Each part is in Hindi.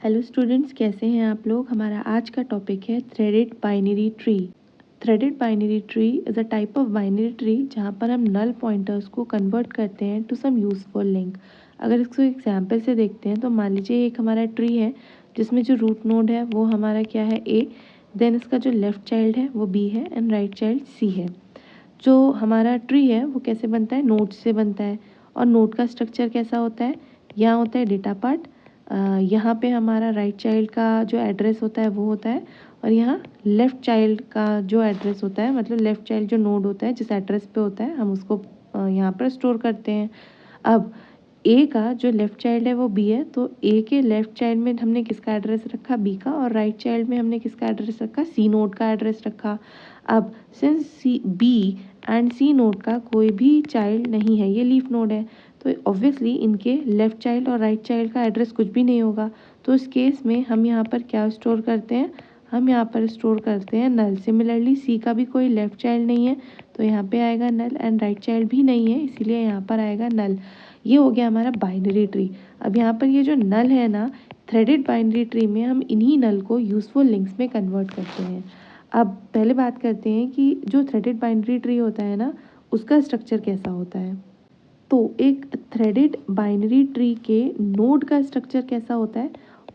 हेलो स्टूडेंट्स, कैसे हैं आप लोग। हमारा आज का टॉपिक है threaded binary tree. Threaded binary tree is a type of binary tree जहाँ पर हम नल पॉइंटर्स को कन्वर्ट करते हैं टू सम यूजफुल लिंक। अगर इसको एग्जांपल से देखते हैं तो मान लीजिए एक हमारा ट्री है जिसमें जो रूट नोड है वो हमारा क्या है ए, देन इसका जो लेफ़्ट चाइल्ड है वो बी है एंड राइट चाइल्ड सी है। जो हमारा ट्री है वो कैसे बनता है, नोड से बनता है। और नोड का स्ट्रक्चर कैसा होता है, यहाँ होता है डेटा पार्ट, यहाँ पे हमारा राइट चाइल्ड का जो एड्रेस होता है वो होता है, और यहाँ लेफ़्ट चाइल्ड का जो एड्रेस होता है, मतलब लेफ़्ट चाइल्ड जो नोड होता है जिस एड्रेस पे होता है हम उसको यहाँ पर स्टोर करते हैं। अब ए का जो लेफ़्ट चाइल्ड है वो बी है, तो ए के लेफ़्ट चाइल्ड में हमने किसका एड्रेस रखा, बी का, और राइट चाइल्ड में हमने किसका एड्रेस रखा, सी नोड का एड्रेस रखा। अब since C B and C node का कोई भी चाइल्ड नहीं है, ये लीफ नोड है, तो ऑब्वियसली इनके लेफ़्ट चाइल्ड और राइट चाइल्ड का एड्रेस कुछ भी नहीं होगा। तो इस केस में हम यहाँ पर क्या स्टोर करते हैं, हम यहाँ पर स्टोर करते हैं नल। सिमिलरली सी का भी कोई लेफ़्ट चाइल्ड नहीं है तो यहाँ पे आएगा नल, एंड राइट चाइल्ड भी नहीं है इसीलिए यहाँ पर आएगा नल। ये हो गया हमारा बाइनरी ट्री। अब यहाँ पर ये जो नल है ना, थ्रेडेड बाइनरी ट्री में हम इन्हीं नल को यूजफुल लिंक्स में कन्वर्ट करते हैं। अब पहले बात करते हैं कि जो थ्रेडेड बाइनरी ट्री होता है ना, उसका स्ट्रक्चर कैसा होता है। तो एक थ्रेडेड बाइनरी ट्री के नोड का स्ट्रक्चर कैसा होता है,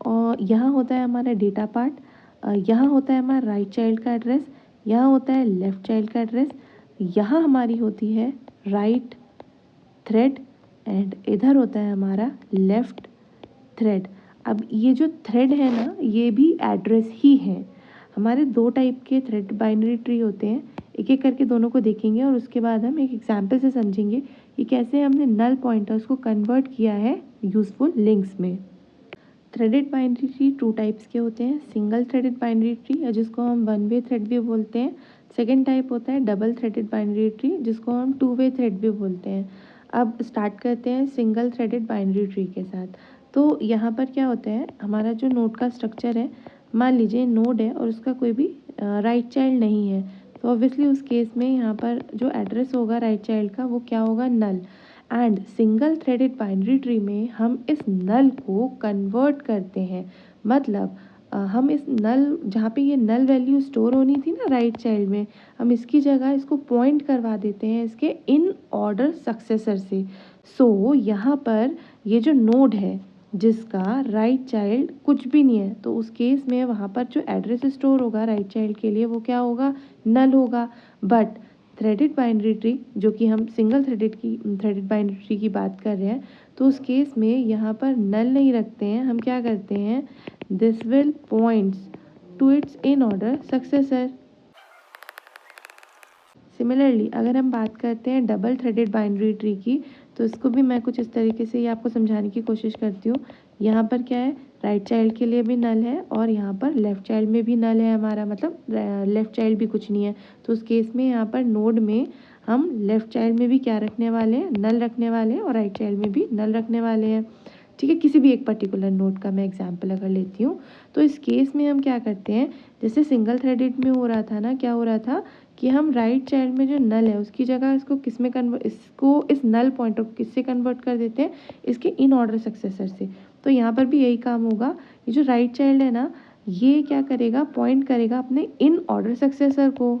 और यहाँ होता है हमारा डेटा पार्ट, यहाँ होता है हमारा राइट चाइल्ड का एड्रेस, यहाँ होता है लेफ़्ट चाइल्ड का एड्रेस, यहाँ हमारी होती है राइट थ्रेड, एंड इधर होता है हमारा लेफ़्ट थ्रेड। अब ये जो थ्रेड है ना, ये भी एड्रेस ही है। हमारे दो टाइप के थ्रेड बाइनरी ट्री होते हैं, एक एक करके दोनों को देखेंगे और उसके बाद हम एक एग्जांपल से समझेंगे कि कैसे हमने नल पॉइंटर्स को कन्वर्ट किया है यूजफुल लिंक्स में। Threaded binary tree two types के होते हैं, सिंगल थ्रेडेड बाइनरी ट्री जिसको हम वन वे थ्रेड भी बोलते हैं। सेकेंड टाइप होता है डबल थ्रेडेड बाइनरी ट्री जिसको हम टू वे थ्रेड भी बोलते हैं। अब स्टार्ट करते हैं सिंगल थ्रेडेड बाइनरी ट्री के साथ। तो यहाँ पर क्या होता है, हमारा जो नोड का स्ट्रक्चर है, मान लीजिए नोड है और उसका कोई भी राइट चाइल्ड नहीं है, तो ऑब्वियसली उस केस में यहाँ पर जो एड्रेस होगा राइट चाइल्ड का वो क्या होगा, null. And single threaded binary tree में हम इस नल को कन्वर्ट करते हैं, मतलब हम इस नल, जहाँ पे ये नल वैल्यू स्टोर होनी थी ना राइट चाइल्ड में, हम इसकी जगह इसको पॉइंट करवा देते हैं इसके इन ऑर्डर सक्सेसर से। सो यहाँ पर ये जो नोड है जिसका राइट चाइल्ड कुछ भी नहीं है, तो उस केस में वहाँ पर जो एड्रेस स्टोर होगा राइट चाइल्ड के लिए वो क्या होगा, नल होगा। बट थ्रेडेड बाइनरी ट्री, जो कि हम सिंगल थ्रेडेड बाइनरी ट्री की बात कर रहे हैं, तो उस केस में यहाँ पर नल नहीं रखते हैं, हम क्या करते हैं, this will points to its in order successor. Similarly अगर हम बात करते हैं डबल थ्रेडेड बाइनरी ट्री की, तो इसको भी मैं कुछ इस तरीके से ही आपको समझाने की कोशिश करती हूँ। यहाँ पर क्या है, राइट चाइल्ड के लिए भी नल है और यहाँ पर लेफ़्ट चाइल्ड में भी नल है हमारा, मतलब लेफ़्ट चाइल्ड भी कुछ नहीं है। तो उस केस में यहाँ पर नोड में हम लेफ़्ट चाइल्ड में भी क्या रखने वाले हैं, नल रखने वाले हैं, और राइट चाइल्ड में भी नल रखने वाले हैं। ठीक है, किसी भी एक पर्टिकुलर नोड का मैं एग्जाम्पल अगर लेती हूँ, तो इस केस में हम क्या करते हैं, जैसे सिंगल थ्रेडेड में हो रहा था ना, क्या हो रहा था कि हम राइट चाइल्ड में जो नल है उसकी जगह इसको किस में कन्वर्ट, इसको इस नल पॉइंटर को किससे कन्वर्ट कर देते हैं, इसके इन ऑर्डर सक्सेसर से। तो यहाँ पर भी यही काम होगा, ये जो राइट चाइल्ड है ना, ये क्या करेगा, पॉइंट करेगा अपने इन ऑर्डर सक्सेसर को,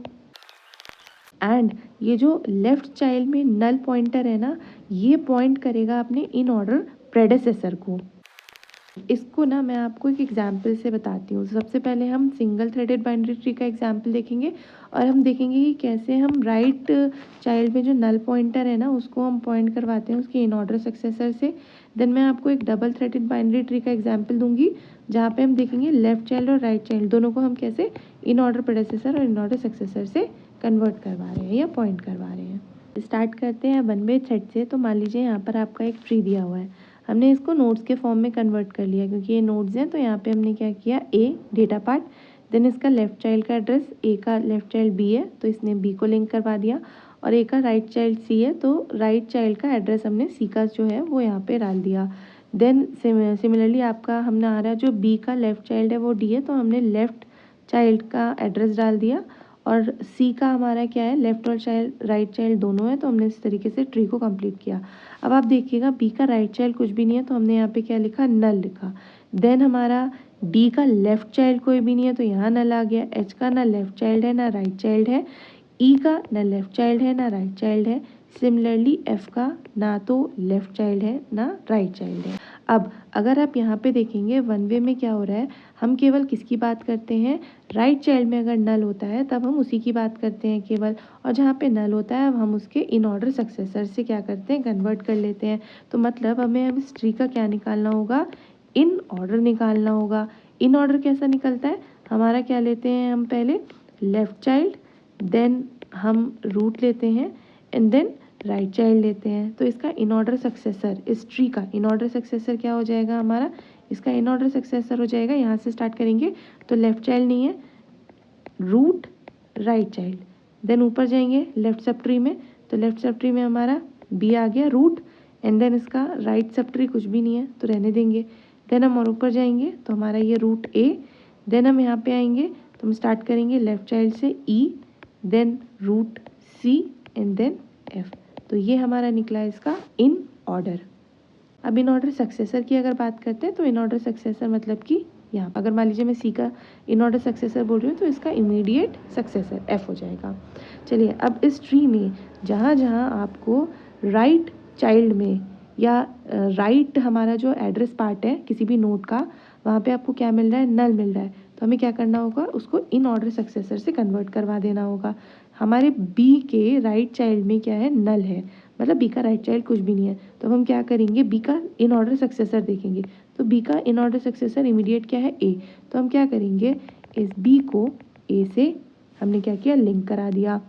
एंड ये जो लेफ्ट चाइल्ड में नल पॉइंटर है ना, ये पॉइंट करेगा अपने इन ऑर्डर प्रेडेसेसर को। इसको ना मैं आपको एक एग्जाम्पल से बताती हूँ। सबसे पहले हम सिंगल थ्रेडेड बाइनरी ट्री का एग्जाम्पल देखेंगे और हम देखेंगे कि कैसे हम राइट चाइल्ड में जो नल पॉइंटर है ना उसको हम पॉइंट करवाते हैं उसके इन ऑर्डर सक्सेसर से। देन मैं आपको एक डबल थ्रेडेड बाइनरी ट्री का एग्जाम्पल दूंगी जहाँ पे हम देखेंगे लेफ्ट चाइल्ड और राइट चाइल्ड दोनों को हम कैसे इन ऑर्डर प्रेडेसेसर और इन ऑर्डर सक्सेसर से कन्वर्ट करवा रहे हैं या पॉइंट करवा रहे हैं। स्टार्ट करते हैं वन वे थ्रेड से। तो मान लीजिए यहाँ पर आपका एक ट्री दिया हुआ है, हमने इसको नोड्स के फॉर्म में कन्वर्ट कर लिया क्योंकि ये नोड्स हैं। तो यहाँ पे हमने क्या किया, ए डेटा पार्ट, देन इसका लेफ़्ट चाइल्ड का एड्रेस, ए का लेफ़्ट चाइल्ड बी है तो इसने बी को लिंक करवा दिया, और ए का राइट चाइल्ड सी है तो राइट चाइल्ड का एड्रेस हमने सी का जो है वो यहाँ पे डाल दिया। देन सिमिलरली आपका हमने आ रहा है जो बी का लेफ़्ट चाइल्ड है वो डी है, तो हमने लेफ़्ट चाइल्ड का एड्रेस डाल दिया, और सी का हमारा क्या है, लेफ़्ट और चाइल्ड राइट चाइल्ड दोनों है, तो हमने इस तरीके से ट्री को कंप्लीट किया। अब आप देखिएगा बी का राइट चाइल्ड कुछ भी नहीं है तो हमने यहाँ पे क्या लिखा, नल लिखा। देन हमारा डी का लेफ्ट चाइल्ड कोई भी नहीं है तो यहाँ नल आ गया, एच का ना लेफ्ट चाइल्ड है ना राइट चाइल्ड है, ई का ना लेफ्ट चाइल्ड है ना राइट चाइल्ड है, सिमिलरली एफ का ना तो लेफ्ट चाइल्ड है ना राइट चाइल्ड है। अब अगर आप यहाँ पे देखेंगे वन वे में क्या हो रहा है, हम केवल किसकी बात करते हैं, राइट चाइल्ड में अगर नल होता है तब हम उसी की बात करते हैं केवल, और जहाँ पे नल होता है अब हम उसके इन ऑर्डर सक्सेसर से क्या करते हैं, कन्वर्ट कर लेते हैं। तो मतलब हमें अब इस ट्री का क्या निकालना होगा, इन ऑर्डर निकालना होगा। इन ऑर्डर कैसा निकलता है, हमारा क्या लेते हैं हम, पहले लेफ्ट चाइल्ड, देन हम रूट लेते हैं एंड देन राइट चाइल्ड लेते हैं। तो इसका इन ऑर्डर सक्सेसर, इस ट्री का इन ऑर्डर सक्सेसर क्या हो जाएगा हमारा, इसका इन ऑर्डर सक्सेसर हो जाएगा, यहाँ से स्टार्ट करेंगे तो लेफ्ट चाइल्ड नहीं है, रूट राइट चाइल्ड, देन ऊपर जाएंगे लेफ्ट सब ट्री में, तो लेफ्ट सब ट्री में हमारा बी आ गया रूट, एंड देन इसका राइट सब ट्री कुछ भी नहीं है तो रहने देंगे। देन हम और ऊपर जाएंगे तो हमारा ये रूट ए, देन हम यहाँ पे आएंगे तो हम स्टार्ट करेंगे लेफ्ट चाइल्ड से E, then root C and then F. तो ये हमारा निकला इसका इन ऑर्डर। अब इन ऑर्डर सक्सेसर की अगर बात करते हैं तो इन ऑर्डर सक्सेसर मतलब कि यहाँ अगर मान लीजिए मैं सी का इन ऑर्डर सक्सेसर बोल रही हूँ तो इसका इमीडिएट सक्सेसर एफ हो जाएगा। चलिए अब इस ट्री में जहाँ जहाँ आपको राइट चाइल्ड में या राइट हमारा जो एड्रेस पार्ट है किसी भी नोड का, वहाँ पे आपको क्या मिल रहा है, नल मिल रहा है, तो हमें क्या करना होगा, उसको इन ऑर्डर सक्सेसर से कन्वर्ट करवा देना होगा। हमारे बी के राइट चाइल्ड में क्या है, नल है, मतलब बी का राइट चाइल्ड कुछ भी नहीं है, तो हम क्या करेंगे, बी का इन ऑर्डर सक्सेसर देखेंगे, तो बी का इन ऑर्डर सक्सेसर इमीडिएट क्या है, ए, तो हम क्या करेंगे, इस बी को ए से हमने क्या किया, लिंक करा दिया।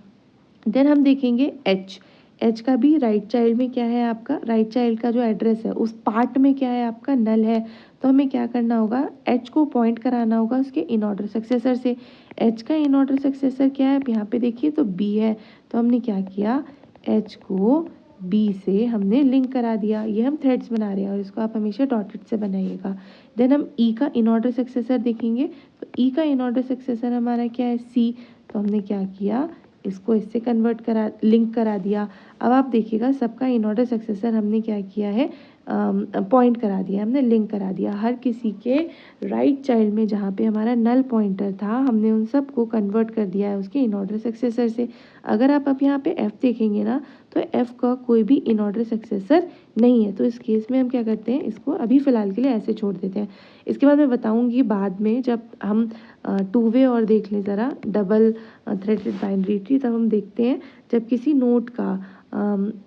देन हम देखेंगे एच, एच का भी राइट चाइल्ड में क्या है आपका, राइट चाइल्ड का जो एड्रेस है उस पार्ट में क्या है आपका, नल है, तो हमें क्या करना होगा, एच को पॉइंट कराना होगा उसके इन ऑर्डर सक्सेसर से। एच का इन ऑर्डर सक्सेसर क्या है, यहाँ पे देखिए तो बी है, तो हमने क्या किया, एच को बी से हमने लिंक करा दिया। ये हम थ्रेड्स बना रहे हैं और इसको आप हमेशा डॉटेड से बनाइएगा। देन हम ई का इन ऑर्डर सक्सेसर देखेंगे, तो ई का इन ऑर्डर सक्सेसर हमारा क्या है, सी, तो हमने क्या किया, इसको इससे कन्वर्ट करा, लिंक करा दिया। अब आप देखिएगा सबका इन ऑर्डर सक्सेसर हमने क्या किया है, पॉइंट करा दिया, हमने लिंक करा दिया। हर किसी के राइट चाइल्ड में जहाँ पे हमारा नल पॉइंटर था हमने उन सब को कन्वर्ट कर दिया है उसके इन ऑर्डर सक्सेसर से। अगर आप अब यहाँ पे एफ देखेंगे ना तो एफ का कोई भी इन ऑर्डर सक्सेसर नहीं है, तो इस केस में हम क्या करते हैं, इसको अभी फ़िलहाल के लिए ऐसे छोड़ देते हैं। इसके बाद मैं बताऊँगी बाद में जब हम टू वे और देख लें ज़रा, डबल थ्रेडेड बाइनरी ट्री, तब हम देखते हैं जब किसी नोड का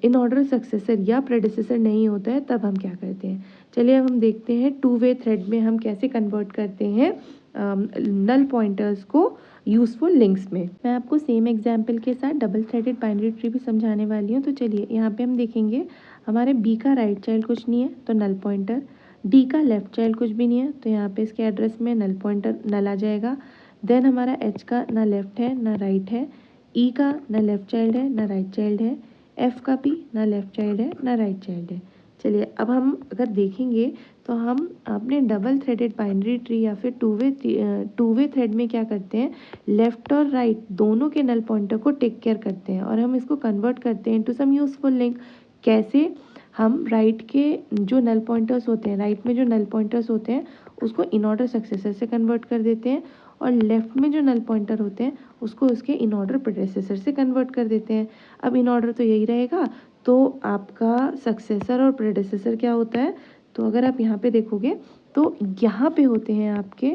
इन ऑर्डर सक्सेसर या प्रेडिसेसर नहीं होता है तब हम क्या करते हैं। चलिए अब हम देखते हैं टू वे थ्रेड में हम कैसे कन्वर्ट करते हैं नल पॉइंटर्स को यूज़फुल लिंक्स में। मैं आपको सेम एग्जांपल के साथ डबल थ्रेडेड बाइनरी ट्री भी समझाने वाली हूँ। तो चलिए यहाँ पे हम देखेंगे हमारे बी का राइट चाइल्ड कुछ नहीं है तो नल पॉइंटर, डी का लेफ्ट चाइल्ड कुछ भी नहीं है तो यहाँ पे इसके एड्रेस में नल पॉइंटर नल आ जाएगा। देन हमारा एच का ना लेफ्ट है ना राइट है, ई का ना लेफ्ट चाइल्ड है ना राइट चाइल्ड है, एफ का भी ना लेफ्ट चाइल्ड है ना राइट चाइल्ड है। चलिए अब हम अगर देखेंगे तो हम अपने डबल थ्रेडेड बाइनरी ट्री या फिर टू वे थ्रेड में क्या करते हैं, लेफ्ट और राइट दोनों के नल पॉइंटर को टेक केयर करते हैं और हम इसको कन्वर्ट करते हैं टू सम यूजफुल लिंक। कैसे, हम राइट के जो नल पॉइंटर्स होते हैं, राइट में जो नल पॉइंटर्स होते हैं उसको इन ऑर्डर सक्सेसर से कन्वर्ट कर देते हैं और लेफ्ट में जो नल पॉइंटर होते हैं उसको उसके इन ऑर्डर प्रेडेसेसर से कन्वर्ट कर देते हैं। अब इन ऑर्डर तो यही रहेगा, तो आपका सक्सेसर और प्रेडेसेसर क्या होता है, तो अगर आप यहाँ पे देखोगे तो यहाँ पे होते हैं आपके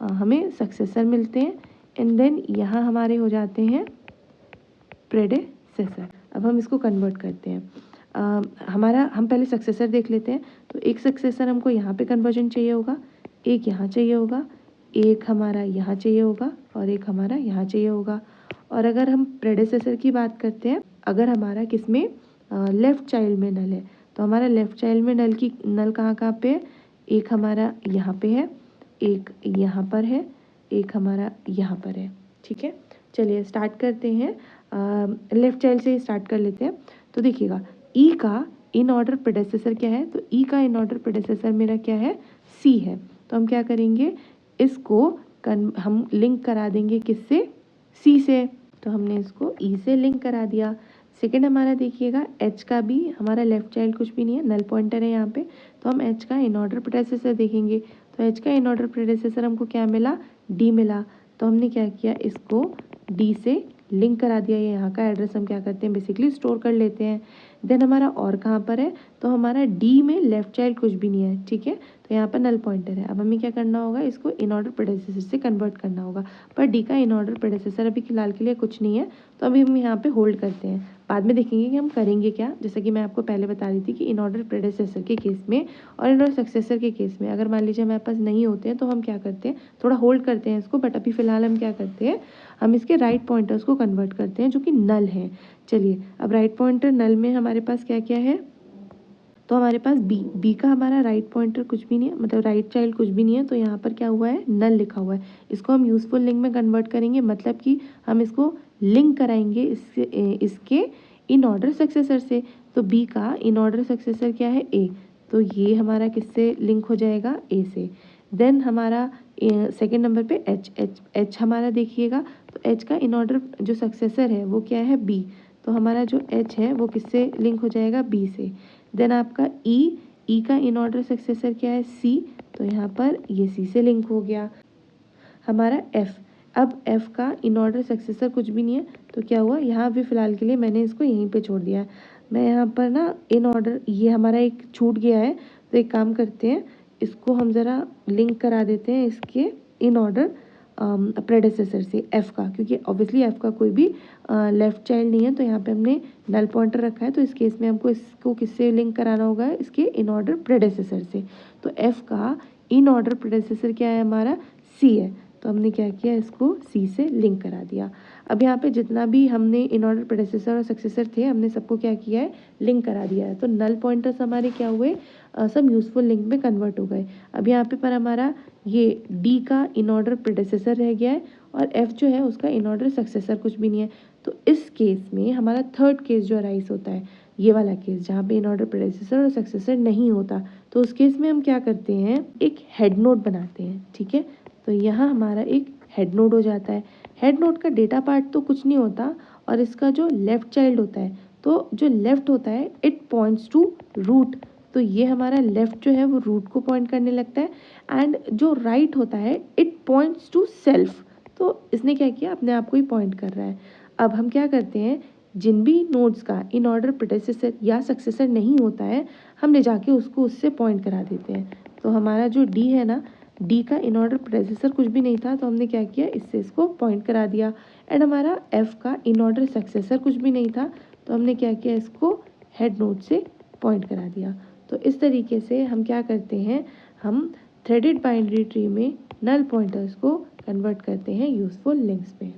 हमें सक्सेसर मिलते हैं एंड देन यहाँ हमारे हो जाते हैं प्रेडेसेसर। अब हम इसको कन्वर्ट करते हैं। हमारा हम पहले सक्सेसर देख लेते हैं, तो एक सक्सेसर हमको यहाँ पे कन्वर्जन चाहिए होगा, एक यहाँ चाहिए होगा, एक हमारा यहाँ चाहिए होगा और एक हमारा यहाँ चाहिए होगा। और अगर हम प्रेडेसेसर की बात करते हैं, अगर हमारा किसमें लेफ़्ट चाइल्ड में नल है तो हमारा लेफ़्ट चाइल्ड में नल कहाँ कहाँ पे है, एक हमारा यहाँ पे है, एक यहाँ पर है, एक हमारा यहाँ पर है। ठीक है, चलिए स्टार्ट करते हैं, लेफ़्ट चाइल्ड से स्टार्ट कर लेते हैं। तो देखिएगा ई का इन ऑर्डर प्रेडेसेसर क्या है, तो ई का इन ऑर्डर प्रेडेसेसर मेरा क्या है, सी है, तो हम क्या करेंगे, इसको हम लिंक करा देंगे किससे, सी से, तो हमने इसको ई से लिंक करा दिया। सेकेंड हमारा देखिएगा एच का भी हमारा लेफ्ट चाइल्ड कुछ भी नहीं है, नल पॉइंटर है यहाँ पे, तो हम एच का इन ऑर्डर प्रेडेसेसर देखेंगे, तो एच का इन ऑर्डर प्रेडिसेसर हमको क्या मिला, डी मिला। तो हमने क्या किया, इसको डी से लिंक करा दिया। ये यहाँ का एड्रेस हम क्या करते हैं, बेसिकली स्टोर कर लेते हैं। देन हमारा और कहाँ पर है, तो हमारा डी में लेफ्ट चाइल्ड कुछ भी नहीं है, ठीक है। तो यहाँ पर नल पॉइंटर है। अब हमें क्या करना होगा, इसको इन ऑर्डर प्रेडिसेसर से कन्वर्ट करना होगा। पर डी का इन ऑर्डर प्रेडिसेसर अभी फिलहाल के लिए कुछ नहीं है, तो अभी हम यहाँ पे होल्ड करते हैं। बाद में देखेंगे कि हम करेंगे क्या। जैसा कि मैं आपको पहले बता रही थी कि इन ऑर्डर प्रेडिसेसर के केस में और इन ऑर्डर सक्सेसर के केस में अगर मान लीजिए हमारे पास नहीं होते हैं तो हम क्या करते हैं, थोड़ा होल्ड करते हैं इसको। बट अभी फ़िलहाल हम क्या करते हैं, हम इसके राइट पॉइंटर्स को कन्वर्ट करते हैं जो कि नल है। चलिए, अब राइट पॉइंटर नल में हमारे पास क्या क्या है, तो हमारे पास बी का हमारा राइट पॉइंटर कुछ भी नहीं है, मतलब राइट चाइल्ड कुछ भी नहीं है। तो यहाँ पर क्या हुआ है, नल लिखा हुआ है। इसको हम यूजफुल लिंक में कन्वर्ट करेंगे, मतलब कि हम इसको लिंक कराएंगे इसके इन ऑर्डर सक्सेसर से। तो बी का इन ऑर्डर सक्सेसर क्या है, ए। तो ये हमारा किससे लिंक हो जाएगा, ए से। देन हमारा सेकेंड नंबर पे एच हमारा देखिएगा, तो एच का इन ऑर्डर जो सक्सेसर है वो क्या है, बी। तो हमारा जो एच है वो किससे लिंक हो जाएगा, बी से। देन आपका ई का इन ऑर्डर सक्सेसर क्या है, सी। तो यहाँ पर ये सी से लिंक हो गया। हमारा एफ, अब एफ का इन ऑर्डर सक्सेसर कुछ भी नहीं है, तो क्या हुआ, यहाँ भी फिलहाल के लिए मैंने इसको यहीं पे छोड़ दिया है। मैं यहाँ पर ना इन ऑर्डर, ये हमारा एक छूट गया है, तो एक काम करते हैं, इसको हम ज़रा लिंक करा देते हैं इसके इन ऑर्डर प्रेडेसेसर से, एफ़ का, क्योंकि ऑब्वियसली एफ़ का कोई भी लेफ़्ट चाइल्ड नहीं है। तो यहाँ पे हमने नल पॉइंटर रखा है, तो इस केस में हमको इसको किससे लिंक कराना होगा, इसके इन ऑर्डर प्रेडेसेसर से। तो एफ़ का इन ऑर्डर प्रेडेसेसर क्या है, हमारा सी है। तो हमने क्या किया, इसको सी से लिंक करा दिया। अब यहाँ पे जितना भी हमने इन ऑर्डर प्रेडेसेसर और सक्सेसर थे, हमने सबको क्या किया है, लिंक करा दिया है। तो नल पॉइंटर्स हमारे क्या हुए, सब यूजफुल लिंक में कन्वर्ट हो गए। अब यहाँ पे पर हमारा ये डी का इन ऑर्डर प्रेडेसेसर रह गया है और एफ जो है उसका इन ऑर्डर सक्सेसर कुछ भी नहीं है। तो इस केस में हमारा थर्ड केस जो अराइज होता है, ये वाला केस जहाँ पे इन ऑर्डर प्रेडेसेसर और सक्सेसर नहीं होता, तो उस केस में हम क्या करते हैं, एक हेड नोड बनाते हैं, ठीक है। तो यहाँ हमारा एक हेड नोड हो जाता है। हेड नोड का डेटा पार्ट तो कुछ नहीं होता, और इसका जो लेफ्ट चाइल्ड होता है, तो जो लेफ्ट होता है इट पॉइंट्स टू रूट। तो ये हमारा लेफ्ट जो है वो रूट को पॉइंट करने लगता है, एंड जो राइट होता है इट पॉइंट्स टू सेल्फ। तो इसने क्या किया, अपने आप को ही पॉइंट कर रहा है। अब हम क्या करते हैं, जिन भी नोड्स का इन ऑर्डर प्रेडेसेसर या सक्सेसर नहीं होता है, हम ले जाके उसको उससे पॉइंट करा देते हैं। तो हमारा जो डी है ना, डी का इन ऑर्डर प्रेडेसेसर कुछ भी नहीं था, तो हमने क्या किया, इससे इसको पॉइंट करा दिया। एंड हमारा एफ का इन ऑर्डर सक्सेसर कुछ भी नहीं था, तो हमने क्या किया, इसको हेड नोड से पॉइंट करा दिया। तो इस तरीके से हम क्या करते हैं, हम थ्रेडेड बाइनरी ट्री में नल पॉइंटर्स को कन्वर्ट करते हैं यूजफुल लिंक्स में।